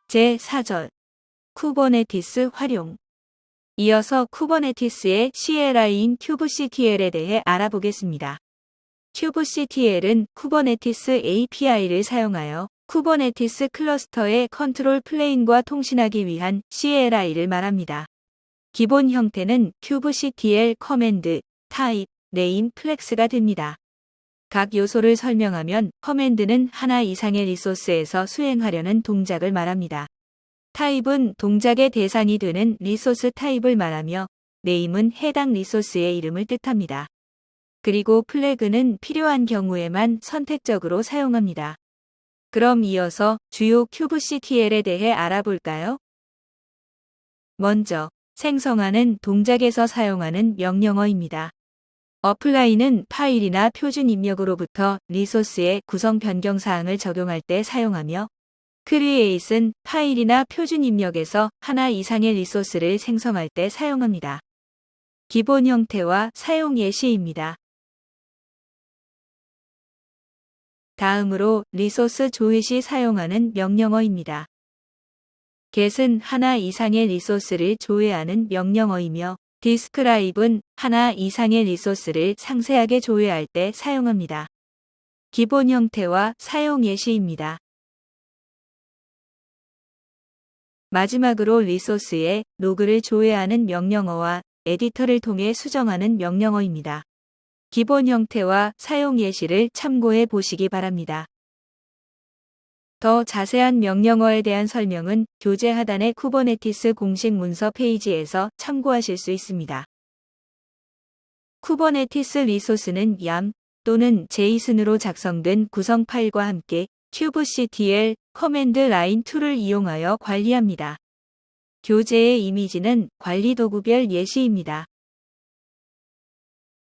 제4절 쿠버네티스 활용. 이어서 쿠버네티스의 CLI인 kubectl에 대해 알아보겠습니다. kubectl은 쿠버네티스 API를 사용하여 쿠버네티스 클러스터의 컨트롤 플레인과 통신하기 위한 CLI를 말합니다. 기본 형태는 kubectl 커맨드, 타입, 네임, 플렉스가 됩니다. 각 요소를 설명하면 커맨드는 하나 이상의 리소스에서 수행하려는 동작을 말합니다. 타입은 동작의 대상이 되는 리소스 타입을 말하며 네임은 해당 리소스의 이름을 뜻합니다. 그리고 플래그는 필요한 경우에만 선택적으로 사용합니다. 그럼 이어서 주요 kubectl에 대해 알아볼까요? 먼저 생성하는 동작에서 사용하는 명령어입니다. 어플라이는 파일이나 표준 입력으로부터 리소스의 구성 변경 사항을 적용할 때 사용하며 create은 파일이나 표준 입력에서 하나 이상의 리소스를 생성할 때 사용합니다. 기본 형태와 사용 예시입니다. 다음으로 리소스 조회 시 사용하는 명령어입니다. get은 하나 이상의 리소스를 조회하는 명령어이며 describe은 하나 이상의 리소스를 상세하게 조회할 때 사용합니다. 기본 형태와 사용 예시입니다. 마지막으로 리소스의 로그를 조회하는 명령어와 에디터를 통해 수정하는 명령어입니다. 기본 형태와 사용 예시를 참고해 보시기 바랍니다. 더 자세한 명령어에 대한 설명은 교재 하단의 쿠버네티스 공식 문서 페이지에서 참고하실 수 있습니다. 쿠버네티스 리소스는 YAM 또는 JSON으로 작성된 구성 파일과 함께 kubectl 커맨드 라인 툴을 이용하여 관리합니다. 교재의 이미지는 관리 도구별 예시입니다.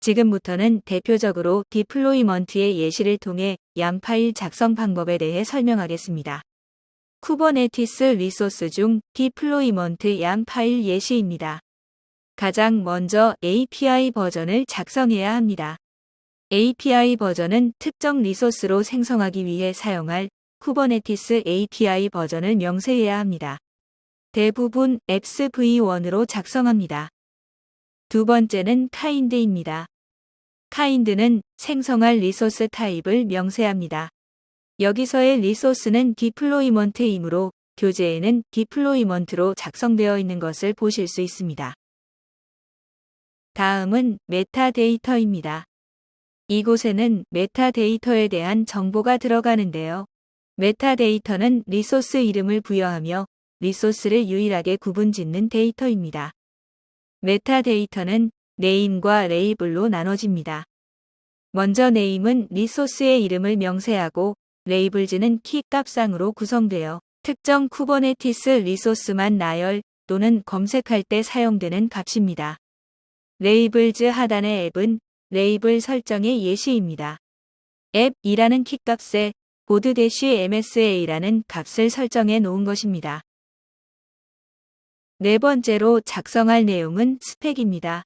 지금부터는 대표적으로 디플로이먼트의 예시를 통해 YAM 파일 작성 방법에 대해 설명하겠습니다. 쿠버네티스 리소스 중 디플로이먼트 YAM 파일 예시입니다. 가장 먼저 API 버전을 작성해야 합니다. API 버전은 특정 리소스로 생성하기 위해 사용할 쿠버네티스 API 버전을 명세해야 합니다. 대부분 앱스 v1으로 작성합니다. 두 번째는 kind입니다. kind는 생성할 리소스 타입을 명세합니다. 여기서의 리소스는 디플로이먼트이므로 교재에는 디플로이먼트로 작성되어 있는 것을 보실 수 있습니다. 다음은 메타데이터입니다. 이곳에는 메타데이터에 대한 정보가 들어가는데요. 메타데이터는 리소스 이름을 부여하며 리소스를 유일하게 구분짓는 데이터입니다. 메타데이터는 네임과 레이블로 나눠집니다. 먼저 네임은 리소스의 이름을 명세하고 레이블즈는 키 값상으로 구성되어 특정 쿠버네티스 리소스만 나열 또는 검색할 때 사용되는 값입니다. 레이블즈 하단의 앱은 레이블 설정의 예시입니다. 앱이라는 키 값에 board-msa라는 값을 설정해 놓은 것입니다. 네 번째로 작성할 내용은 스펙입니다.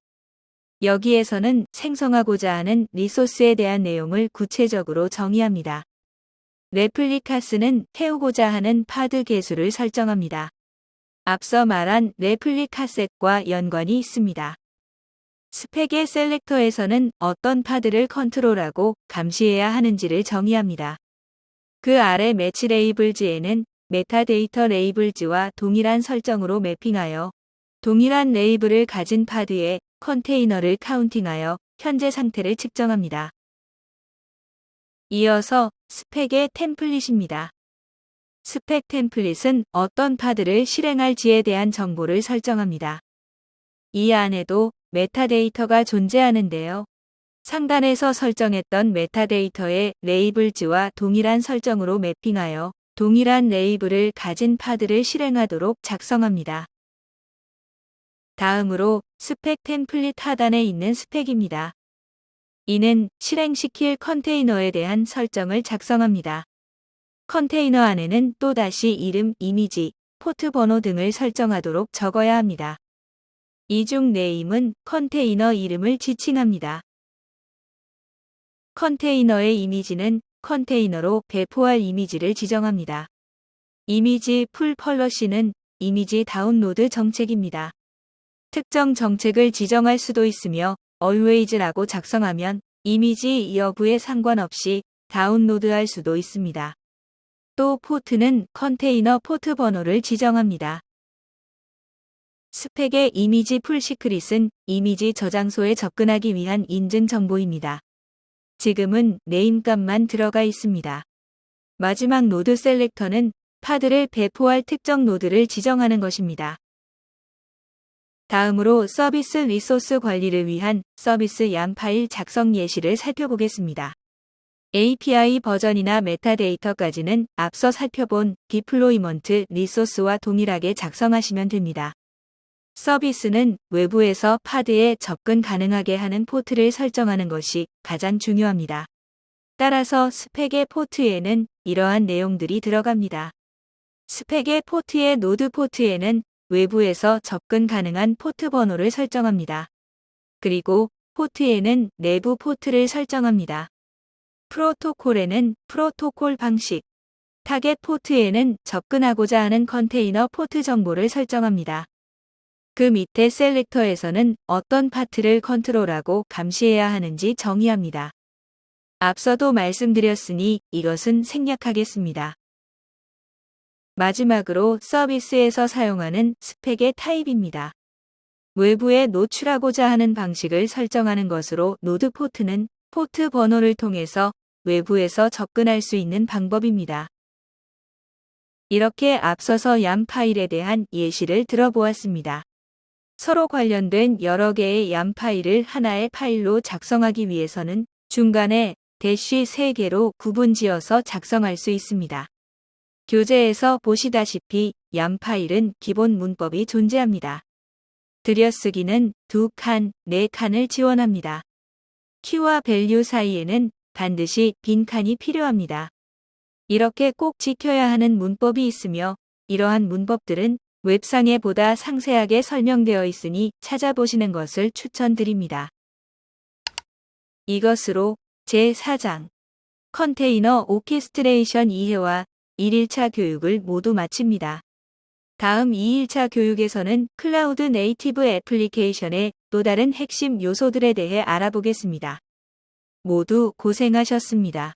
여기에서는 생성하고자 하는 리소스에 대한 내용을 구체적으로 정의합니다. 레플리카스는 태우고자 하는 파드 개수를 설정합니다. 앞서 말한 레플리카셋과 연관이 있습니다. 스펙의 셀렉터에서는 어떤 파드를 컨트롤하고 감시해야 하는지를 정의합니다. 그 아래 매치 레이블즈에는 메타데이터 레이블즈와 동일한 설정으로 매핑하여 동일한 레이블을 가진 파드의 컨테이너를 카운팅하여 현재 상태를 측정합니다. 이어서 스펙의 템플릿입니다. 스펙 템플릿은 어떤 파드를 실행할지에 대한 정보를 설정합니다. 이 안에도 메타데이터가 존재하는데요. 상단에서 설정했던 메타데이터의 레이블즈와 동일한 설정으로 매핑하여 동일한 레이블을 가진 파드를 실행하도록 작성합니다. 다음으로 스펙 템플릿 하단에 있는 스펙입니다. 이는 실행시킬 컨테이너에 대한 설정을 작성합니다. 컨테이너 안에는 또다시 이름, 이미지, 포트 번호 등을 설정하도록 적어야 합니다. 이 중 네임은 컨테이너 이름을 지칭합니다. 컨테이너의 이미지는 컨테이너로 배포할 이미지를 지정합니다. 이미지 풀 펄러시는 이미지 다운로드 정책입니다. 특정 정책을 지정할 수도 있으며 always라고 작성하면 이미지 여부에 상관없이 다운로드할 수도 있습니다. 또 포트는 컨테이너 포트 번호를 지정합니다. 스펙의 이미지 풀 시크릿은 이미지 저장소에 접근하기 위한 인증 정보입니다. 지금은 네임 값만 들어가 있습니다. 마지막 노드 셀렉터는 파드를 배포할 특정 노드를 지정하는 것입니다. 다음으로 서비스 리소스 관리를 위한 서비스 얌 파일 작성 예시를 살펴보겠습니다. API 버전이나 메타데이터까지는 앞서 살펴본 디플로이먼트 리소스와 동일하게 작성하시면 됩니다. 서비스는 외부에서 파드에 접근 가능하게 하는 포트를 설정하는 것이 가장 중요합니다. 따라서 스펙의 포트에는 이러한 내용들이 들어갑니다. 스펙의 포트의 노드 포트에는 외부에서 접근 가능한 포트 번호를 설정합니다. 그리고 포트에는 내부 포트를 설정합니다. 프로토콜에는 프로토콜 방식, 타겟 포트에는 접근하고자 하는 컨테이너 포트 정보를 설정합니다. 그 밑에 셀렉터에서는 어떤 파트를 컨트롤하고 감시해야 하는지 정의합니다. 앞서도 말씀드렸으니 이것은 생략하겠습니다. 마지막으로 서비스에서 사용하는 스펙의 타입입니다. 외부에 노출하고자 하는 방식을 설정하는 것으로 노드 포트는 포트 번호를 통해서 외부에서 접근할 수 있는 방법입니다. 이렇게 앞서서 얌 파일에 대한 예시를 들어보았습니다. 서로 관련된 여러 개의 얌 파일을 하나의 파일로 작성하기 위해서는 중간에 대쉬 3개로 구분지어서 작성할 수 있습니다. 교재에서 보시다시피 얌 파일은 기본 문법이 존재합니다. 들여쓰기는 2칸, 4칸을 지원합니다. 키와 밸류 사이에는 반드시 빈 칸이 필요합니다. 이렇게 꼭 지켜야 하는 문법이 있으며 이러한 문법들은 웹상에 보다 상세하게 설명되어 있으니 찾아보시는 것을 추천드립니다. 이것으로 제4장 컨테이너 오케스트레이션 이해와 1일차 교육을 모두 마칩니다. 다음 2일차 교육에서는 클라우드 네이티브 애플리케이션의 또 다른 핵심 요소들에 대해 알아보겠습니다. 모두 고생하셨습니다.